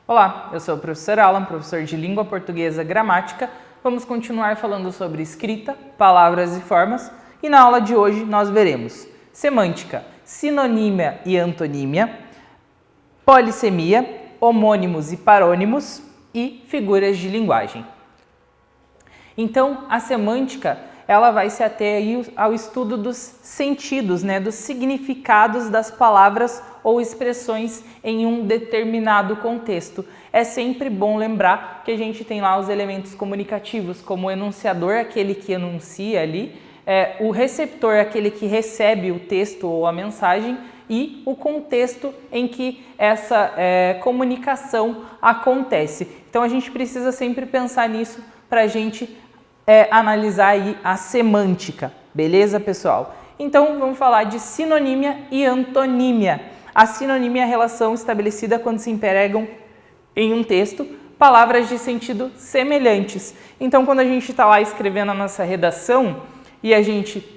Olá, eu sou o professor Alan, professor de Língua Portuguesa Gramática. Vamos continuar falando sobre escrita, palavras e formas. E na aula de hoje nós veremos semântica, sinonímia e antonímia, polissemia, homônimos e parônimos e figuras de linguagem. Então, a semântica ela vai se ater aí ao estudo dos sentidos, dos significados das palavras ou expressões em um determinado contexto. É sempre bom lembrar que a gente tem lá os elementos comunicativos, como o enunciador, aquele que enuncia ali, o receptor, aquele que recebe o texto ou a mensagem, e o contexto em que essa comunicação acontece. Então a gente precisa sempre pensar nisso para a gente analisar aí a semântica, beleza, pessoal? Então vamos falar de sinonímia e antonímia. A sinonímia é a relação estabelecida quando se empregam em um texto palavras de sentido semelhantes. Então quando a gente está lá escrevendo a nossa redação e a gente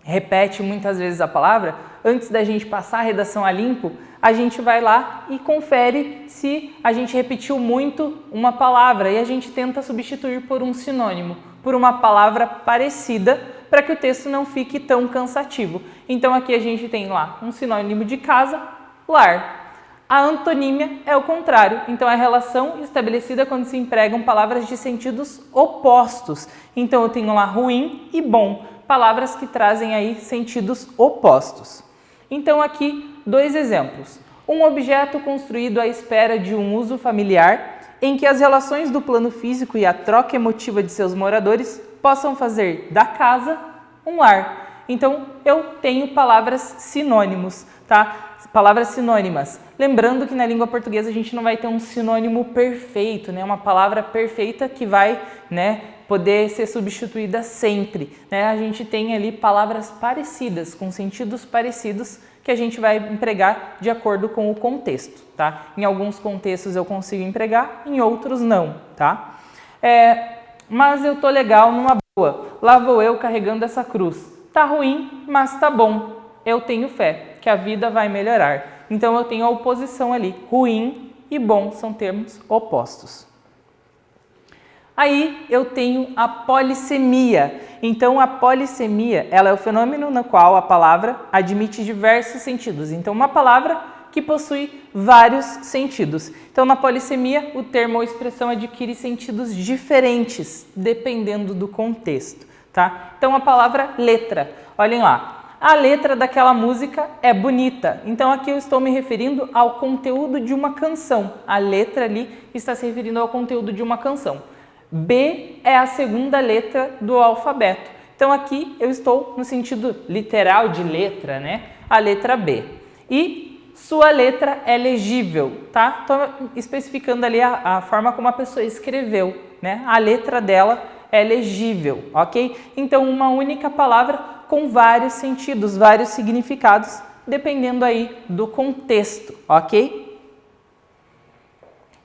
repete muitas vezes a palavra, antes da gente passar a redação a limpo, a gente vai lá e confere se a gente repetiu muito uma palavra e a gente tenta substituir por um sinônimo, por uma palavra parecida, para que o texto não fique tão cansativo. Então aqui a gente tem lá um sinônimo de casa, lar. A antonímia é o contrário, então é a relação estabelecida quando se empregam palavras de sentidos opostos. Então eu tenho lá ruim e bom, palavras que trazem aí sentidos opostos. Então aqui dois exemplos. Um objeto construído à espera de um uso familiar, em que as relações do plano físico e a troca emotiva de seus moradores possam fazer da casa um lar. Então eu tenho palavras sinônimos, tá? Palavras sinônimas. Lembrando que na língua portuguesa a gente não vai ter um sinônimo perfeito, uma palavra perfeita que vai, poder ser substituída sempre. A gente tem ali palavras parecidas, com sentidos parecidos, que a gente vai empregar de acordo com o contexto, tá? Em alguns contextos eu consigo empregar, em outros não, tá? Mas eu tô legal numa boa. Lá vou eu carregando essa cruz. Tá ruim, mas tá bom. Eu tenho fé que a vida vai melhorar. Então eu tenho a oposição ali. Ruim e bom são termos opostos. Aí eu tenho a polissemia. Então a polissemia ela é o fenômeno no qual a palavra admite diversos sentidos. Então uma palavra que possui vários sentidos. Então na polissemia o termo ou expressão adquire sentidos diferentes dependendo do contexto, tá? Então a palavra letra, olhem lá. A letra daquela música é bonita. Então aqui eu estou me referindo ao conteúdo de uma canção. A letra ali está se referindo ao conteúdo de uma canção. B é a segunda letra do alfabeto. Então aqui eu estou no sentido literal de letra, A letra B. E sua letra é legível, tá? Estou especificando ali a forma como a pessoa escreveu, A letra dela é legível, ok? Então uma única palavra com vários sentidos, vários significados, dependendo aí do contexto, ok?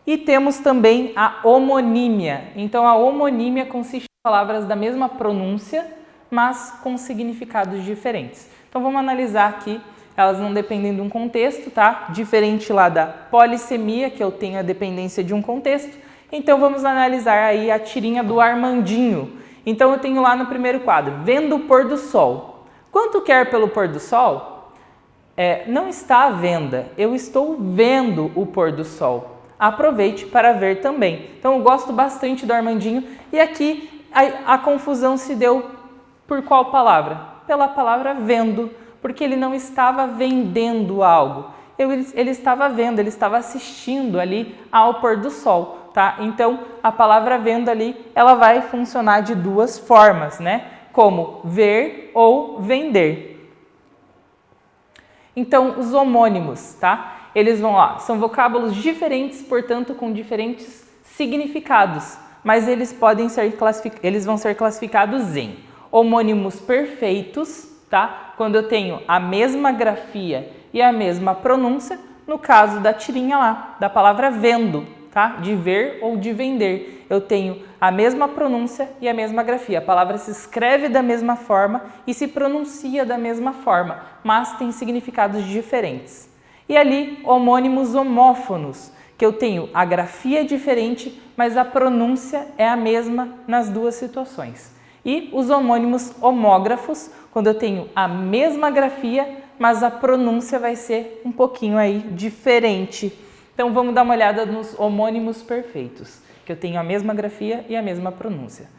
E temos também a homonímia. Então, a homonímia consiste em palavras da mesma pronúncia, mas com significados diferentes. Então, vamos analisar aqui. Elas não dependem de um contexto, tá? Diferente lá da polissemia, que eu tenho a dependência de um contexto. Então, vamos analisar aí a tirinha do Armandinho. Então, eu tenho lá no primeiro quadro, vendo o pôr do sol. Quanto quer pelo pôr do sol? Não está à venda. Eu estou vendo o pôr do sol. Aproveite para ver também. Então eu gosto bastante do Armandinho e aqui a confusão se deu por qual palavra? Pela palavra vendo, porque ele não estava vendendo algo. Ele estava vendo, ele estava assistindo ali ao pôr do sol, tá? Então a palavra vendo ali, ela vai funcionar de duas formas, Como ver ou vender. Então os homônimos, tá? Eles vão lá, são vocábulos diferentes, portanto, com diferentes significados, mas eles vão ser classificados em homônimos perfeitos, tá? Quando eu tenho a mesma grafia e a mesma pronúncia, no caso da tirinha lá, da palavra vendo, tá? De ver ou de vender. Eu tenho a mesma pronúncia e a mesma grafia. A palavra se escreve da mesma forma e se pronuncia da mesma forma, mas tem significados diferentes. E ali, homônimos homófonos, que eu tenho a grafia diferente, mas a pronúncia é a mesma nas duas situações. E os homônimos homógrafos, quando eu tenho a mesma grafia, mas a pronúncia vai ser um pouquinho aí diferente. Então vamos dar uma olhada nos homônimos perfeitos, que eu tenho a mesma grafia e a mesma pronúncia.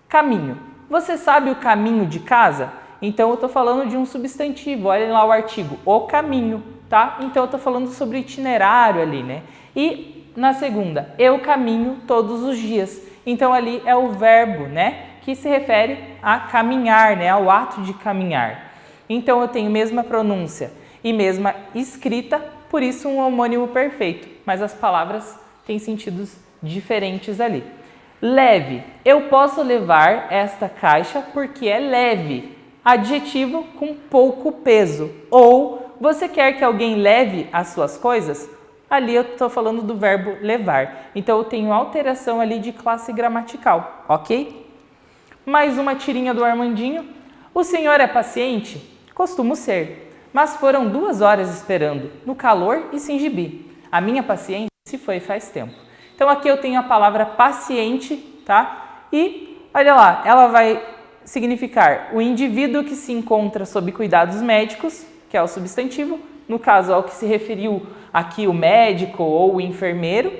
Caminho. Você sabe o caminho de casa? Então eu estou falando de um substantivo, olhem lá o artigo, o caminho, tá? Então eu estou falando sobre itinerário ali, né? E na segunda, eu caminho todos os dias. Então ali é o verbo, né? Que se refere a caminhar, né? Ao ato de caminhar. Então eu tenho mesma pronúncia e mesma escrita, por isso um homônimo perfeito, mas as palavras têm sentidos diferentes ali. Leve. Eu posso levar esta caixa porque é leve. Adjetivo com pouco peso. Ou você quer que alguém leve as suas coisas? Ali eu estou falando do verbo levar. Então eu tenho alteração ali de classe gramatical, ok? Mais uma tirinha do Armandinho. O senhor é paciente? Costumo ser, mas foram 2 horas esperando, no calor e sem gibi. A minha paciência se foi faz tempo. Então aqui eu tenho a palavra paciente, tá? E olha lá, ela vai significar o indivíduo que se encontra sob cuidados médicos, que é o substantivo, no caso ao que se referiu aqui o médico ou o enfermeiro,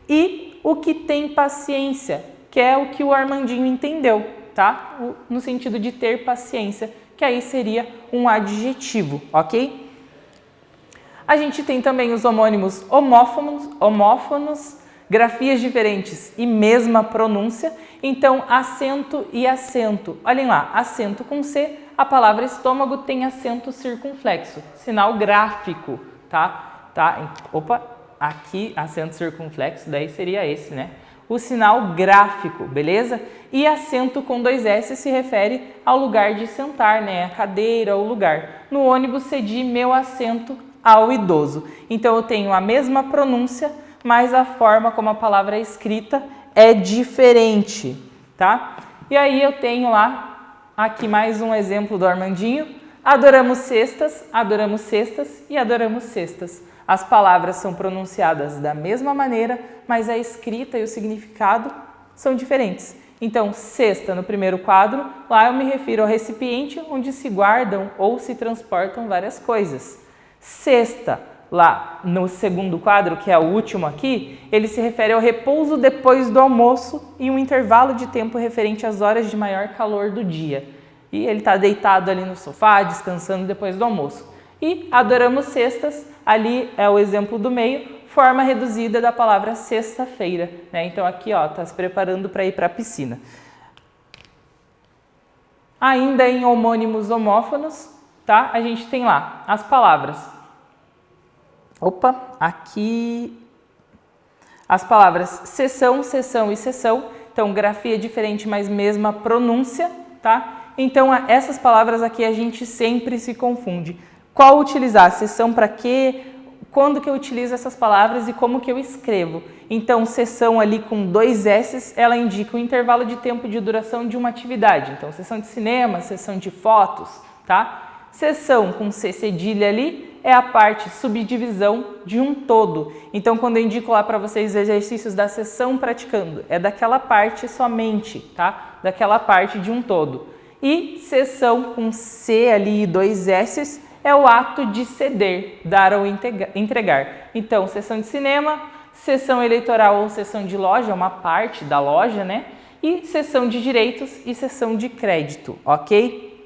e o que tem paciência, que é o que o Armandinho entendeu, tá? No sentido de ter paciência, que aí seria um adjetivo, ok? A gente tem também os homônimos homófonos, grafias diferentes e mesma pronúncia, então acento e acento. Olhem lá, acento com C, a palavra estômago tem acento circunflexo, sinal gráfico, tá? Opa, aqui acento circunflexo, daí seria esse, né? O sinal gráfico, beleza? E acento com 2 S se refere ao lugar de sentar, né? A cadeira, o lugar. No ônibus cedi meu assento ao idoso. Então eu tenho a mesma pronúncia, mas a forma como a palavra é escrita é diferente, tá? E aí eu tenho lá, aqui mais um exemplo do Armandinho. Adoramos cestas e adoramos cestas. As palavras são pronunciadas da mesma maneira, mas a escrita e o significado são diferentes. Então, cesta no primeiro quadro, lá eu me refiro ao recipiente onde se guardam ou se transportam várias coisas. Cesta, lá no segundo quadro, que é o último aqui, ele se refere ao repouso depois do almoço e um intervalo de tempo referente às horas de maior calor do dia. E ele está deitado ali no sofá, descansando depois do almoço. E adoramos cestas, ali é o exemplo do meio, forma reduzida da palavra sexta-feira, né? Então aqui, ó, tá se preparando para ir para a piscina. Ainda em homônimos homófonos, tá? A gente tem lá as palavras. Opa, aqui as palavras sessão, sessão e sessão. Então grafia diferente, mas mesma pronúncia, tá? Então essas palavras aqui a gente sempre se confunde. Qual utilizar? Sessão para quê? Quando que eu utilizo essas palavras e como que eu escrevo? Então, sessão ali com 2 S's, ela indica o intervalo de tempo de duração de uma atividade. Então, sessão de cinema, sessão de fotos, tá? Sessão com C cedilha ali é a parte subdivisão de um todo. Então, quando eu indico lá para vocês exercícios da sessão praticando, é daquela parte somente, tá? Daquela parte de um todo. E sessão com C ali e 2 S's é o ato de ceder, dar ou entregar. Então, sessão de cinema, sessão eleitoral ou sessão de loja, uma parte da loja, né? E sessão de direitos e sessão de crédito, ok?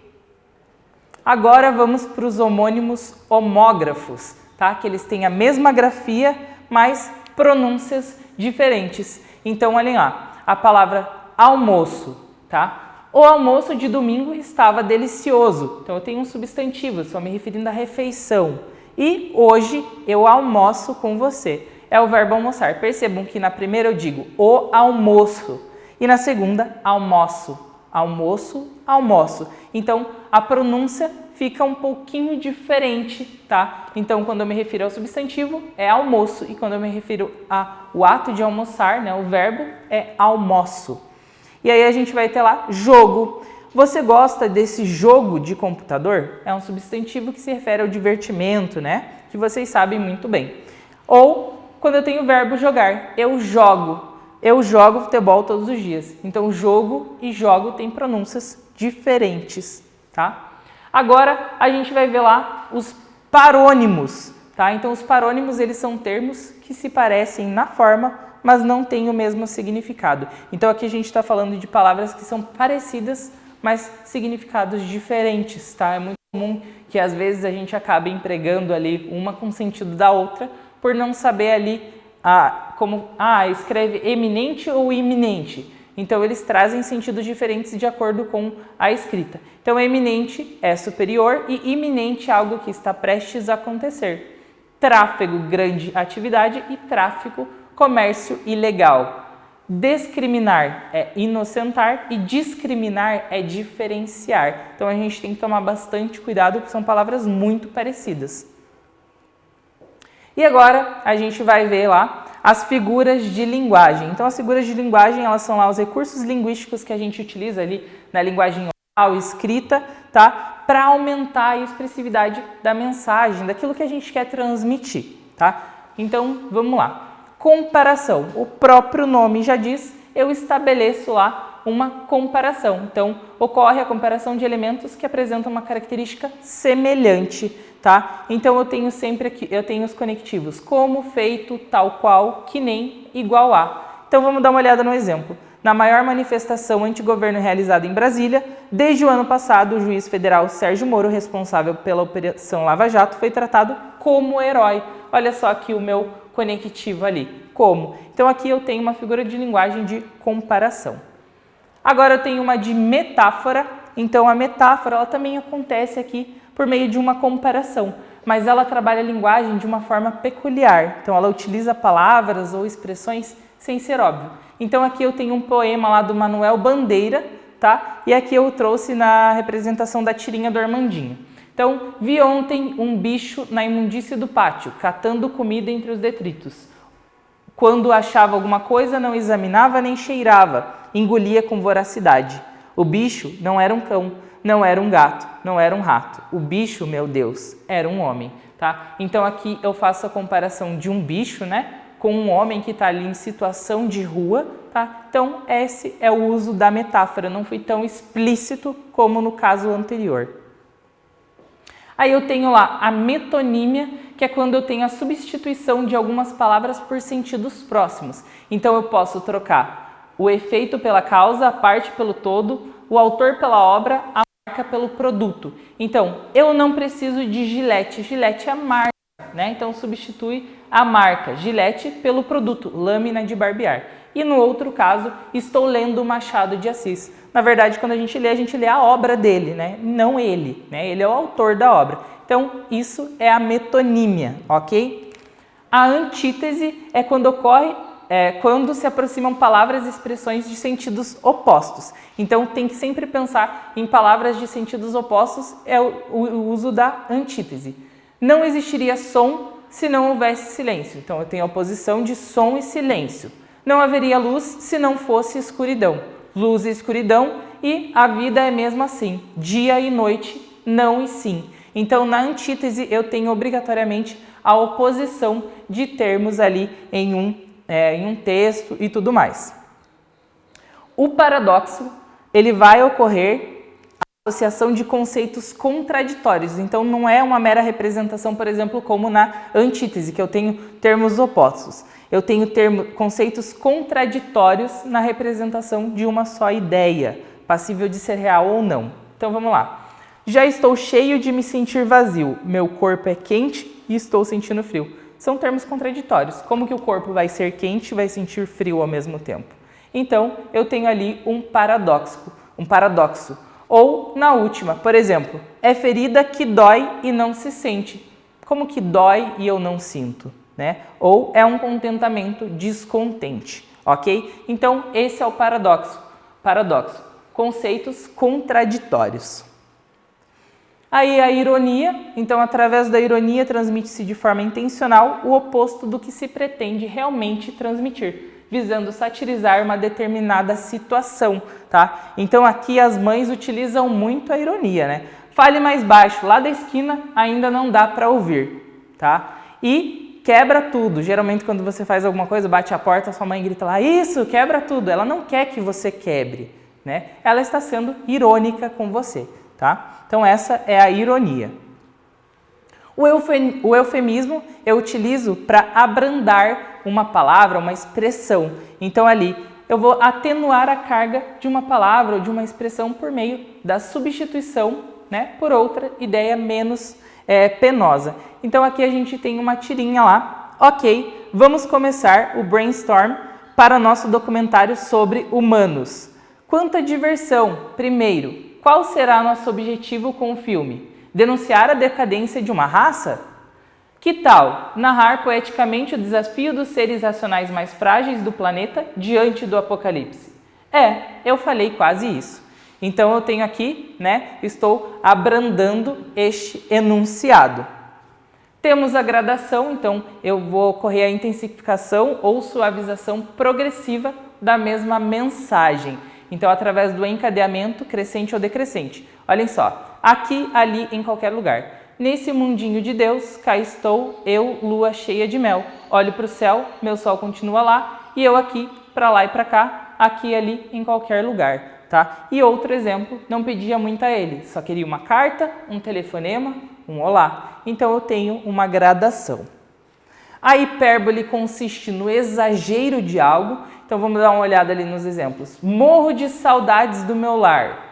Agora vamos para os homônimos homógrafos, tá? Que eles têm a mesma grafia, mas pronúncias diferentes. Então, olhem lá, a palavra almoço, tá? O almoço de domingo estava delicioso. Então, eu tenho um substantivo, estou me referindo à refeição. E hoje eu almoço com você. É o verbo almoçar. Percebam que na primeira eu digo o almoço. E na segunda, almoço. Almoço, almoço. Então, a pronúncia fica um pouquinho diferente, tá? Então, quando eu me refiro ao substantivo, é almoço. E quando eu me refiro ao ato de almoçar, né, o verbo, é almoço. E aí a gente vai ter lá jogo. Você gosta desse jogo de computador? É um substantivo que se refere ao divertimento, né? Que vocês sabem muito bem. Ou quando eu tenho o verbo jogar. Eu jogo futebol todos os dias. Então, jogo e jogo têm pronúncias diferentes, tá? Agora, a gente vai ver lá os parônimos, tá? Então, os parônimos, eles são termos que se parecem na forma, mas não têm o mesmo significado. Então, aqui a gente está falando de palavras que são parecidas, mas significados diferentes, tá? É muito comum que, às vezes, a gente acabe empregando ali uma com sentido da outra, por não saber ali escreve eminente ou iminente. Então, eles trazem sentidos diferentes de acordo com a escrita. Então, eminente é superior e iminente é algo que está prestes a acontecer. Tráfego, grande atividade, e tráfico, comércio ilegal. Discriminar é inocentar e discriminar é diferenciar. Então, a gente tem que tomar bastante cuidado, porque são palavras muito parecidas. E agora, a gente vai ver lá as figuras de linguagem. Então, as figuras de linguagem, elas são lá os recursos linguísticos que a gente utiliza ali na linguagem oral, escrita, tá? Para aumentar a expressividade da mensagem, daquilo que a gente quer transmitir, tá? Então, vamos lá. Comparação. O próprio nome já diz, eu estabeleço lá uma comparação. Então, ocorre a comparação de elementos que apresentam uma característica semelhante, tá? Então, eu tenho sempre aqui, eu tenho os conectivos como, feito, tal qual, que nem, igual a. Então, vamos dar uma olhada no exemplo. Na maior manifestação antigoverno realizada em Brasília, desde o ano passado, o juiz federal Sérgio Moro, responsável pela Operação Lava Jato, foi tratado como herói. Olha só aqui o meu conectivo ali. Como? Então, aqui eu tenho uma figura de linguagem de comparação. Agora, eu tenho uma de metáfora. Então, a metáfora ela também acontece aqui por meio de uma comparação, mas ela trabalha a linguagem de uma forma peculiar. Então, ela utiliza palavras ou expressões sem ser óbvio. Então, aqui eu tenho um poema lá do Manuel Bandeira, tá? E aqui eu trouxe na representação da tirinha do Armandinho. Então, vi ontem um bicho na imundície do pátio, catando comida entre os detritos. Quando achava alguma coisa, não examinava nem cheirava, engolia com voracidade. O bicho não era um cão, não era um gato, não era um rato. O bicho, meu Deus, era um homem, tá? Então, aqui eu faço a comparação de um bicho, né, com um homem que está ali em situação de rua, tá? Então, esse é o uso da metáfora, não foi tão explícito como no caso anterior. Aí eu tenho lá a metonímia, que é quando eu tenho a substituição de algumas palavras por sentidos próximos. Então, eu posso trocar o efeito pela causa, a parte pelo todo, o autor pela obra, a marca pelo produto. Então, eu não preciso de Gillette. Gillette é a marca, né? Então, substitui a marca Gillette pelo produto, lâmina de barbear. E no outro caso, estou lendo Machado de Assis. Na verdade, quando a gente lê a obra dele, né? Não ele, né? Ele é o autor da obra. Então, isso é a metonímia, ok? A antítese é quando ocorre, quando se aproximam palavras e expressões de sentidos opostos. Então, tem que sempre pensar em palavras de sentidos opostos, é o uso da antítese. Não existiria som se não houvesse silêncio. Então, eu tenho a oposição de som e silêncio. Não haveria luz se não fosse escuridão. Luz e escuridão, e a vida é mesmo assim. Dia e noite, não e sim. Então, na antítese, eu tenho obrigatoriamente a oposição de termos ali em um texto e tudo mais. O paradoxo, ele vai ocorrer a associação de conceitos contraditórios. Então, não é uma mera representação, por exemplo, como na antítese, que eu tenho termos opostos. Eu tenho conceitos contraditórios na representação de uma só ideia, passível de ser real ou não. Então, vamos lá. Já estou cheio de me sentir vazio. Meu corpo é quente e estou sentindo frio. São termos contraditórios. Como que o corpo vai ser quente e vai sentir frio ao mesmo tempo? Então, eu tenho ali um paradoxo. Ou, na última, por exemplo, é ferida que dói e não se sente. Como que dói e eu não sinto? Né? Ou é um contentamento descontente, ok? Então, esse é o paradoxo. Conceitos contraditórios. Aí a ironia, então através da ironia transmite-se de forma intencional o oposto do que se pretende realmente transmitir, visando satirizar uma determinada situação, tá? Então aqui as mães utilizam muito a ironia, né? Fale mais baixo, lá da esquina ainda não dá para ouvir, tá? E quebra tudo. Geralmente quando você faz alguma coisa, bate a porta, sua mãe grita lá, isso, quebra tudo. Ela não quer que você quebre, né? Ela está sendo irônica com você, tá? Então essa é a ironia. O eufemismo eu utilizo para abrandar uma palavra, uma expressão. Então ali eu vou atenuar a carga de uma palavra ou de uma expressão por meio da substituição, né, por outra ideia menos penosa. Então aqui a gente tem uma tirinha lá. Ok, vamos começar o brainstorm para nosso documentário sobre humanos. Quanta diversão! Primeiro, qual será nosso objetivo com o filme? Denunciar a decadência de uma raça? Que tal narrar poeticamente o desafio dos seres racionais mais frágeis do planeta diante do apocalipse? Eu falei quase isso. Então eu tenho aqui, né, estou abrandando este enunciado. Temos a gradação, então eu vou ocorrer a intensificação ou suavização progressiva da mesma mensagem. Então, através do encadeamento crescente ou decrescente. Olhem só, aqui, ali, em qualquer lugar. Nesse mundinho de Deus, cá estou, eu, lua cheia de mel. Olho para o céu, meu sol continua lá, e eu aqui, para lá e para cá, aqui, ali, em qualquer lugar. Tá? E outro exemplo, não pedia muito a ele, só queria uma carta, um telefonema, um olá. Então, eu tenho uma gradação. A hipérbole consiste no exagero de algo. Então vamos dar uma olhada ali nos exemplos. Morro de saudades do meu lar.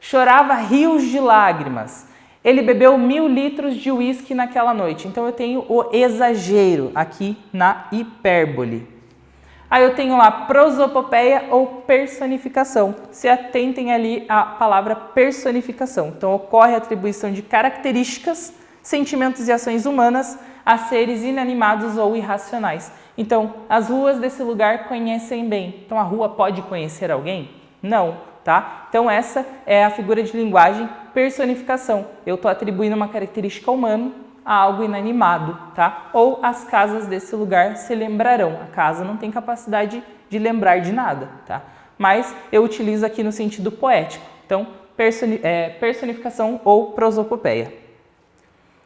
Chorava rios de lágrimas. Ele bebeu 1000 litros de uísque naquela noite. Então eu tenho o exagero aqui na hipérbole. Aí eu tenho lá prosopopeia ou personificação. Se atentem ali à palavra personificação. Então ocorre a atribuição de características, sentimentos e ações humanas a seres inanimados ou irracionais. Então, as ruas desse lugar conhecem bem. Então, a rua pode conhecer alguém? Não, tá? Então, essa é a figura de linguagem personificação. Eu estou atribuindo uma característica humana a algo inanimado, tá? Ou as casas desse lugar se lembrarão. A casa não tem capacidade de lembrar de nada, tá? Mas eu utilizo aqui no sentido poético. Então, personificação ou prosopopeia.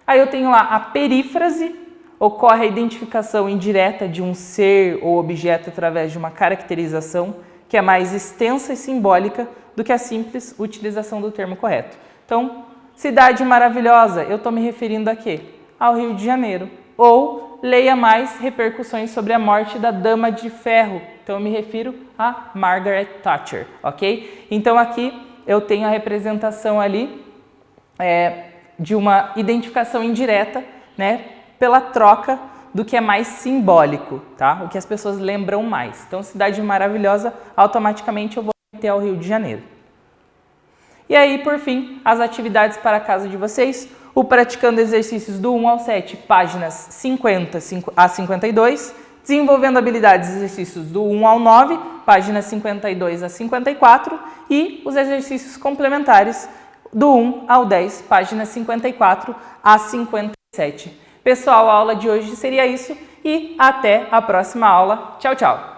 Aí eu tenho lá a perífrase, ocorre a identificação indireta de um ser ou objeto através de uma caracterização que é mais extensa e simbólica do que a simples utilização do termo correto. Então, cidade maravilhosa, eu estou me referindo a quê? Ao Rio de Janeiro. Ou leia mais repercussões sobre a morte da Dama de Ferro. Então, eu me refiro a Margaret Thatcher, ok? Então, aqui eu tenho a representação ali de uma identificação indireta, né, pela troca do que é mais simbólico, tá? O que as pessoas lembram mais. Então, cidade maravilhosa, automaticamente eu vou meter ao Rio de Janeiro. E aí, por fim, as atividades para a casa de vocês. O Praticando Exercícios do 1 ao 7, páginas 50 a 52. Desenvolvendo Habilidades e Exercícios do 1 ao 9, páginas 52 a 54. E os exercícios complementares do 1 ao 10, páginas 54 a 57. Pessoal, a aula de hoje seria isso e até a próxima aula. Tchau, tchau!